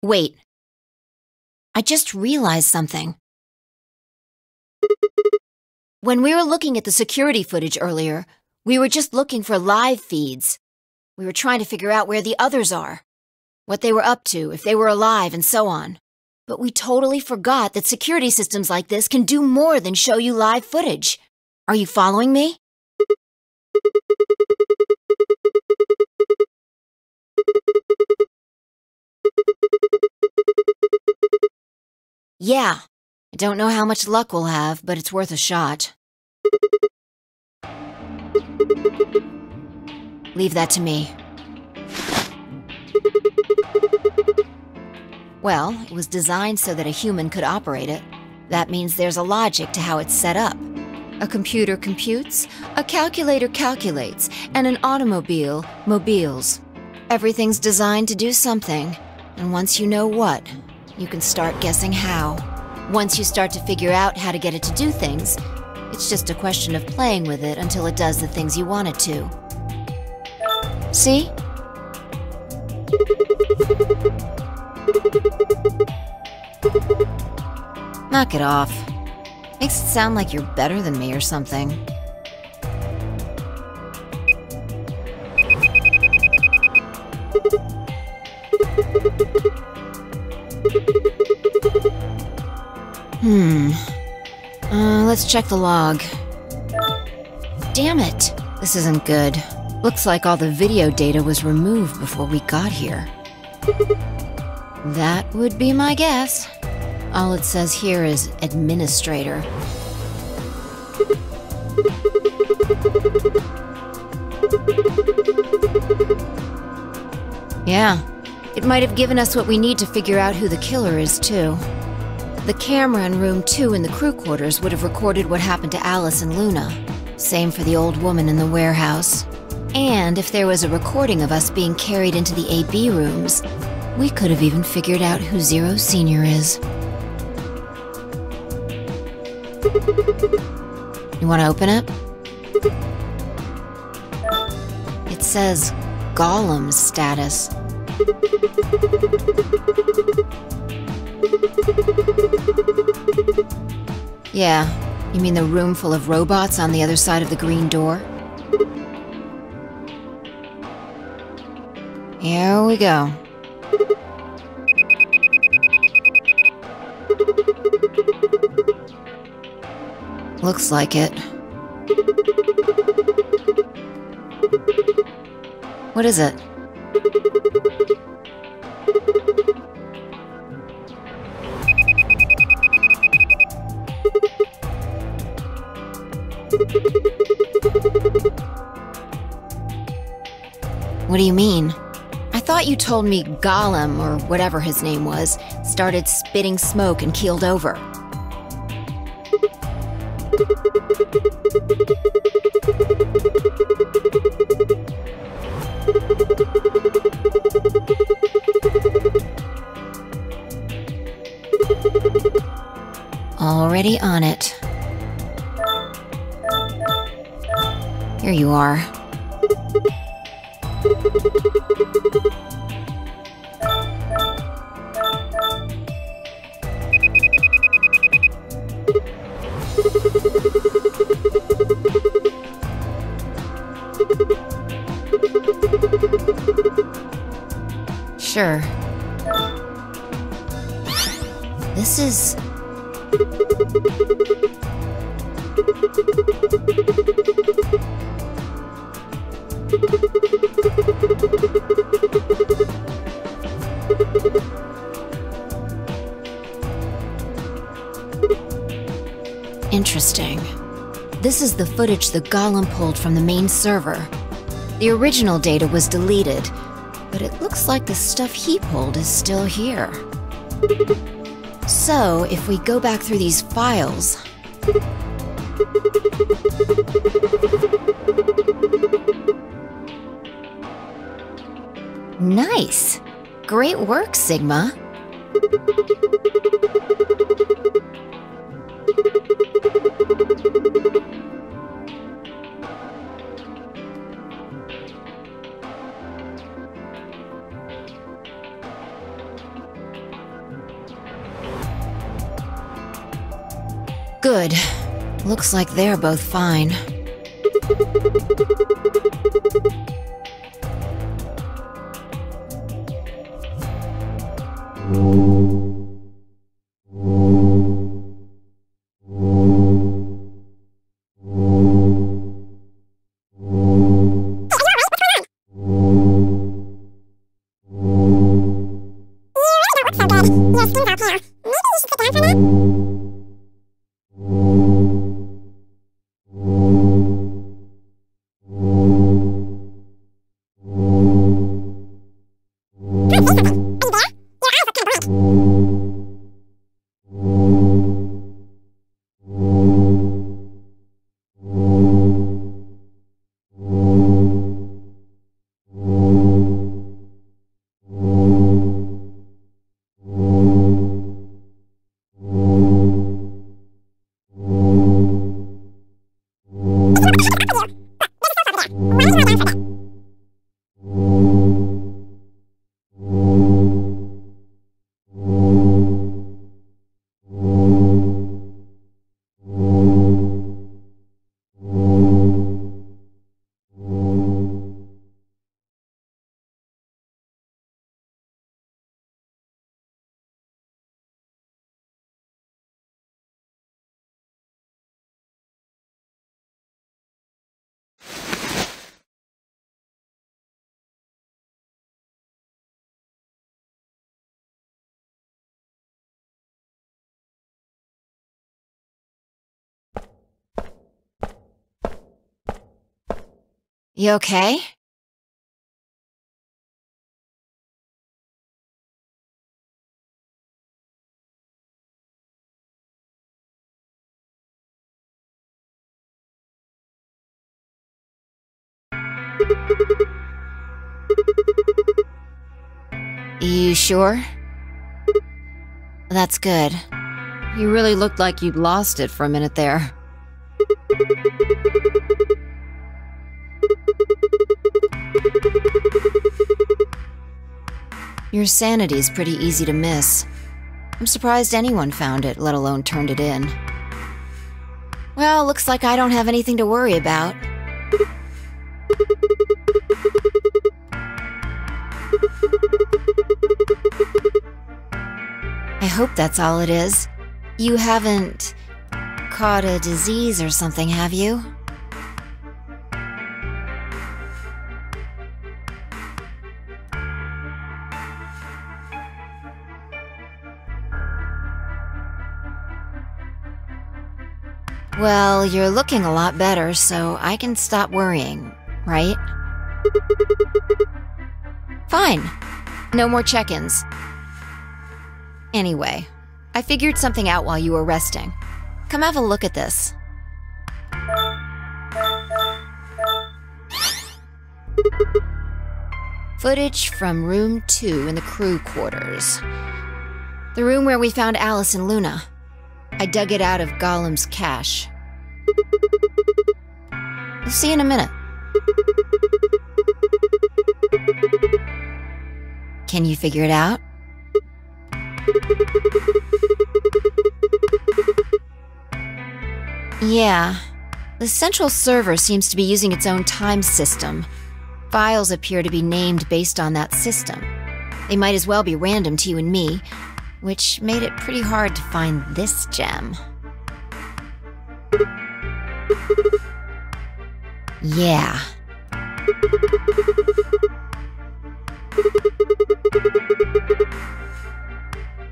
Wait, I just realized something. When we were looking at the security footage earlier, we were just looking for live feeds. We were trying to figure out where the others are, what they were up to, if they were alive, and so on. But we totally forgot that security systems like this can do more than show you live footage. Are you following me? Yeah. I don't know how much luck we'll have, but it's worth a shot. Leave that to me. Well, it was designed so that a human could operate it. That means there's a logic to how it's set up. A computer computes, a calculator calculates, and an automobile mobiles. Everything's designed to do something, and once you know what, you can start guessing how. Once you start to figure out how to get it to do things, it's just a question of playing with it until it does the things you want it to. See? Knock it off. Makes it sound like you're better than me or something. Let's check the log. Damn it! This isn't good. Looks like all the video data was removed before we got here. That would be my guess. All it says here is administrator. Yeah, it might have given us what we need to figure out who the killer is, too. The camera in room 2 in the crew quarters would have recorded what happened to Alice and Luna. Same for the old woman in the warehouse. And if there was a recording of us being carried into the AB rooms, we could have even figured out who Zero Senior is. You want to open it? It says Golem status. Yeah, you mean the room full of robots on the other side of the green door? Here we go. Looks like it. What is it? What do you mean? I thought you told me Golem, or whatever his name was, started spitting smoke and keeled over. Already on it. Here you are. Sure. This is... interesting. This is the footage the Golem pulled from the main server. The original data was deleted, but it looks like the stuff he pulled is still here. So, if we go back through these files... Nice! Great work, Sigma. Good. Looks like they're both fine. You okay? You sure? That's good. You really looked like you'd lost it for a minute there. Your sanity's pretty easy to miss. I'm surprised anyone found it, let alone turned it in. Well, looks like I don't have anything to worry about. I hope that's all it is. You haven't caught a disease or something, have you? Well, you're looking a lot better, so I can stop worrying, right? Fine. No more check-ins. Anyway, I figured something out while you were resting. Come have a look at this. Footage from room 2 in the crew quarters. The room where we found Alice and Luna. I dug it out of Gollum's cache. We'll see you in a minute. Can you figure it out? Yeah. The central server seems to be using its own time system. Files appear to be named based on that system. They might as well be random to you and me, which made it pretty hard to find this gem. Yeah.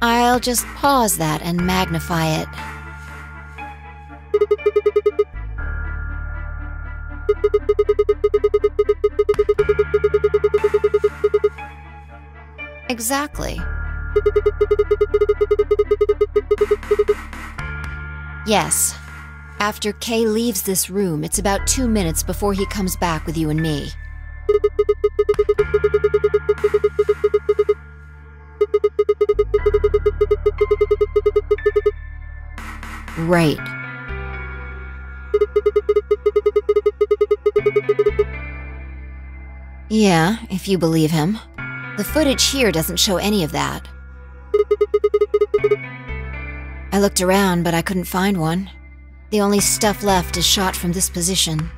I'll just pause that and magnify it. Exactly. Yes. After Kay leaves this room, it's about 2 minutes before he comes back with you and me. Right. Yeah, if you believe him. The footage here doesn't show any of that. I looked around, but I couldn't find one. The only stuff left is shot from this position.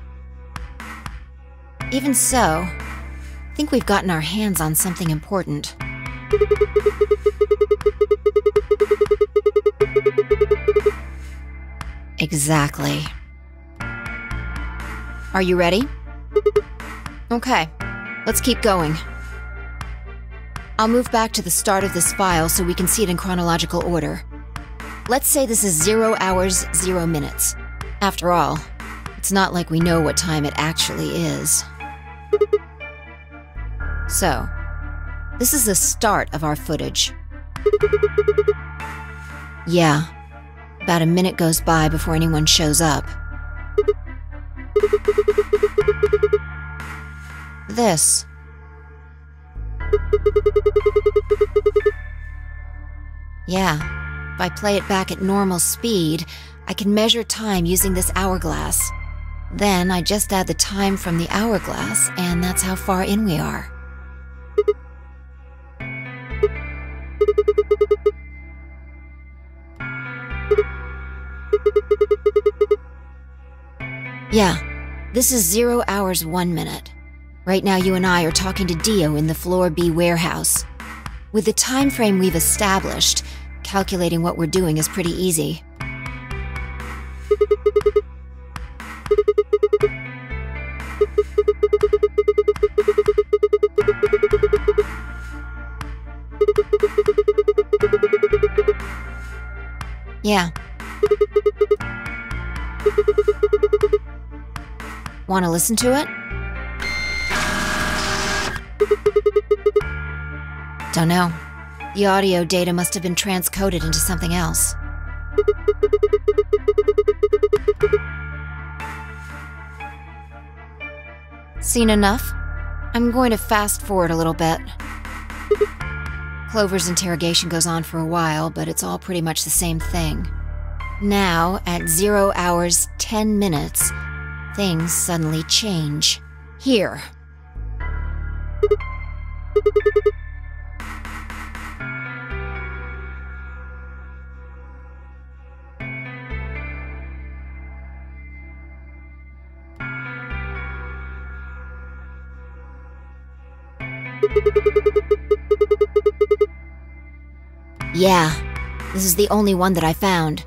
Even so, I think we've gotten our hands on something important. Exactly. Are you ready? Okay, let's keep going. I'll move back to the start of this file so we can see it in chronological order. Let's say this is 0 hours, 0 minutes. After all, it's not like we know what time it actually is. So, this is the start of our footage. Yeah, about a minute goes by before anyone shows up. This. Yeah, if I play it back at normal speed, I can measure time using this hourglass. Then I just add the time from the hourglass, and that's how far in we are. Yeah, this is 0 hours, 1 minute. Right now you and I are talking to Dio in the Floor B warehouse. With the time frame we've established, calculating what we're doing is pretty easy. Yeah. Want to listen to it? Don't know. The audio data must have been transcoded into something else. Seen enough? I'm going to fast forward a little bit. Clover's interrogation goes on for a while, but it's all pretty much the same thing. Now, at 0 hours, 10 minutes, things suddenly change. Here. Yeah, this is the only one that I found.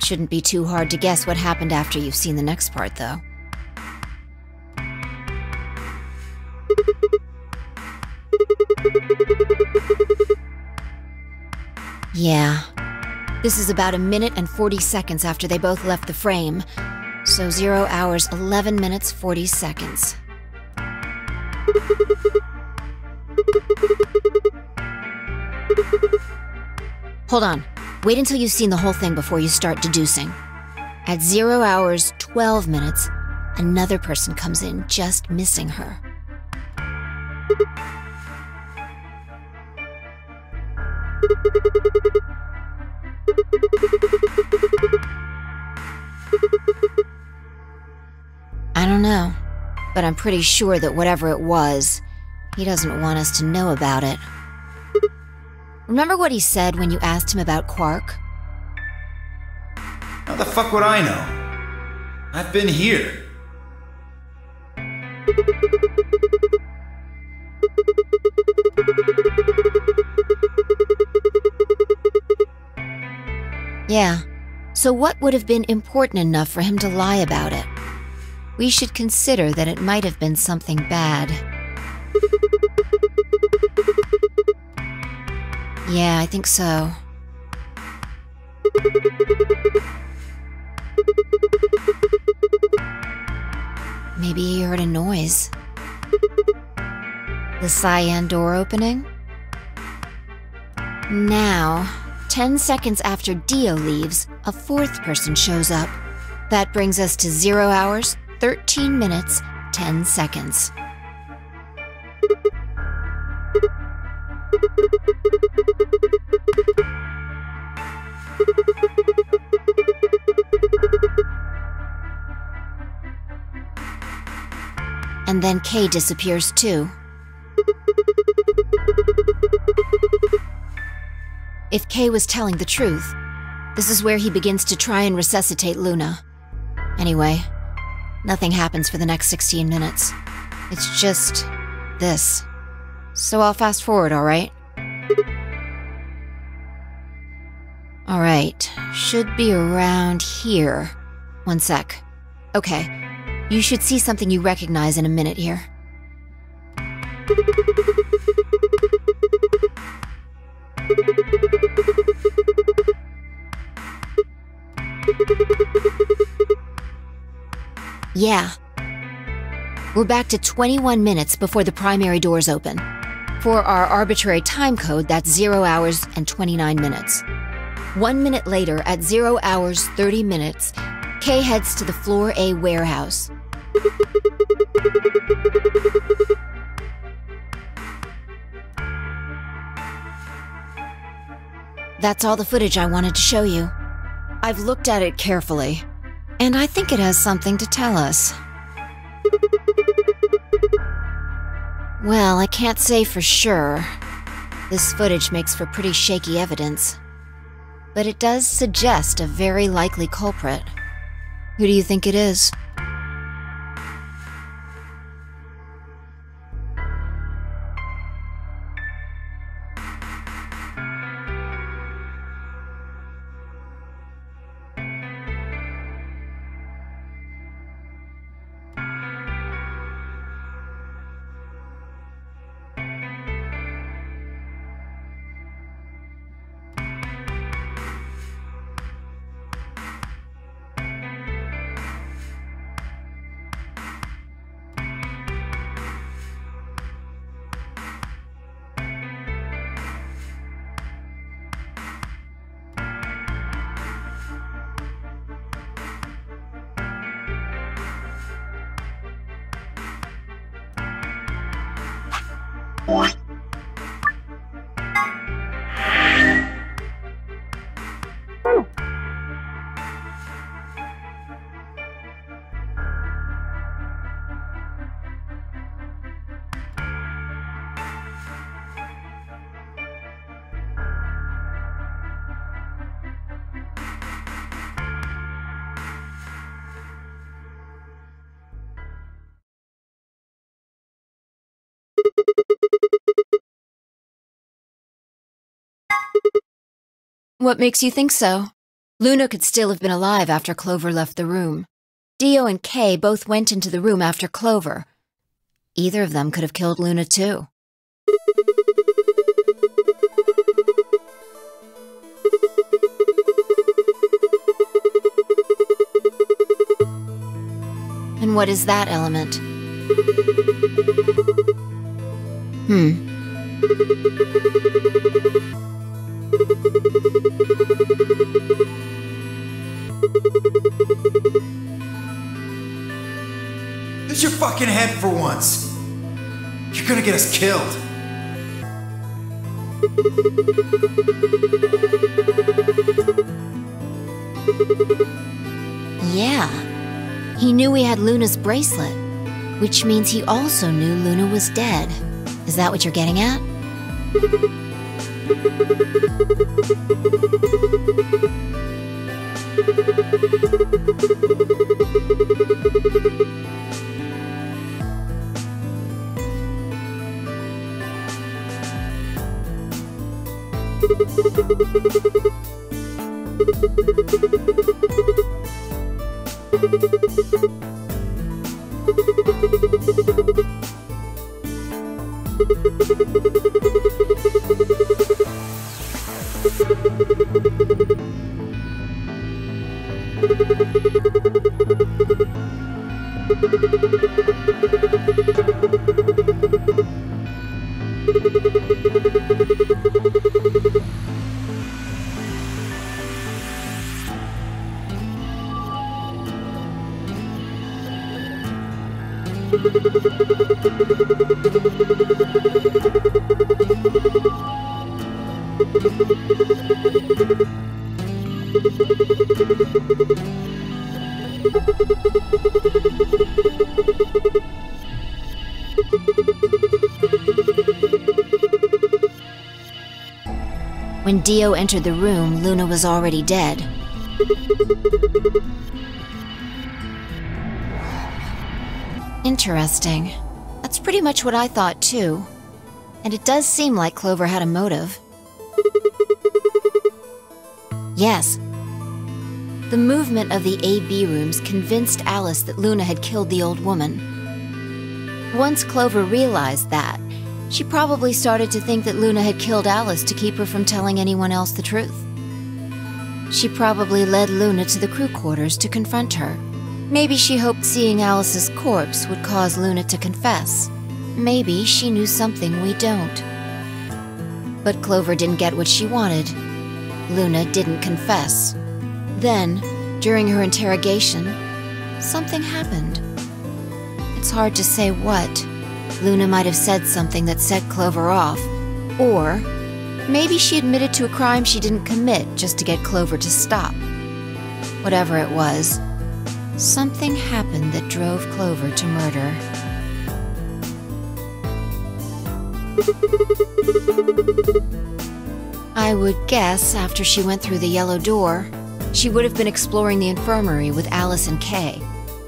Shouldn't be too hard to guess what happened after you've seen the next part, though. Yeah, this is about 1 minute and 40 seconds after they both left the frame. So 0 hours, 11 minutes, 40 seconds. Hold on. Wait until you've seen the whole thing before you start deducing. At 0 hours, 12 minutes, another person comes in, just missing her. I don't know, but I'm pretty sure that whatever it was, he doesn't want us to know about it. Remember what he said when you asked him about Quark? How the fuck would I know? I've been here. Yeah. So what would have been important enough for him to lie about it? We should consider that it might have been something bad. Yeah, I think so. Maybe he heard a noise. The cyan door opening? Now, 10 seconds after Dio leaves, a fourth person shows up. That brings us to 0 hours, 13 minutes, 10 seconds. And then Kay disappears too. If Kay was telling the truth, This is where he begins to try and resuscitate Luna. Anyway, nothing happens for the next 16 minutes. It's just this. So I'll fast forward, alright? Alright, should be around here. One sec. Okay, you should see something you recognize in a minute here. Yeah. We're back to 21 minutes before the primary doors open. For our arbitrary time code, that's 0 hours and 29 minutes. 1 minute later, at 0 hours 30 minutes, Kay heads to the Floor A warehouse. That's all the footage I wanted to show you. I've looked at it carefully, and I think it has something to tell us. Well, I can't say for sure. This footage makes for pretty shaky evidence. But it does suggest a very likely culprit. Who do you think it is? What makes you think so? Luna could still have been alive after Clover left the room. Dio and Kay both went into the room after Clover. Either of them could have killed Luna too. And what is that element? Use your fucking head for once. You're gonna get us killed. Yeah. He knew he had Luna's bracelet, which means he also knew Luna was dead. Is that what you're getting at? When Dio entered the room, Luna was already dead. Interesting. That's pretty much what I thought too. And it does seem like Clover had a motive. Yes. The movement of the A-B rooms convinced Alice that Luna had killed the old woman. Once Clover realized that, she probably started to think that Luna had killed Alice to keep her from telling anyone else the truth. She probably led Luna to the crew quarters to confront her. Maybe she hoped seeing Alice's corpse would cause Luna to confess. Maybe she knew something we don't. But Clover didn't get what she wanted. Luna didn't confess. Then, during her interrogation, something happened. It's hard to say what. Luna might have said something that set Clover off. Or maybe she admitted to a crime she didn't commit just to get Clover to stop. Whatever it was, something happened that drove Clover to murder. I would guess after she went through the yellow door, she would have been exploring the infirmary with Alice and Kay.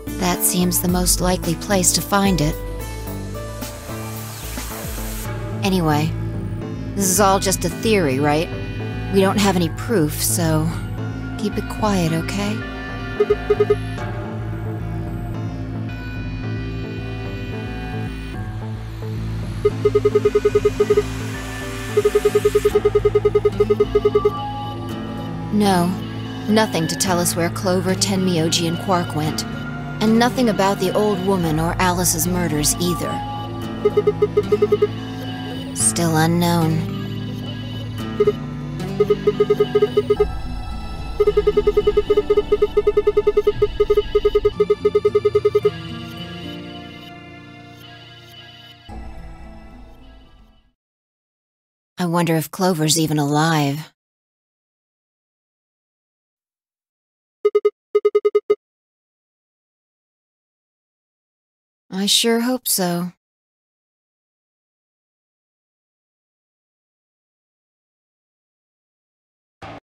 That seems the most likely place to find it. Anyway, this is all just a theory, right? We don't have any proof, so keep it quiet, okay? No, nothing to tell us where Clover, Tenmyoji, and Quark went. And nothing about the old woman or Alice's murders either. Still unknown. I wonder if Clover's even alive. I sure hope so.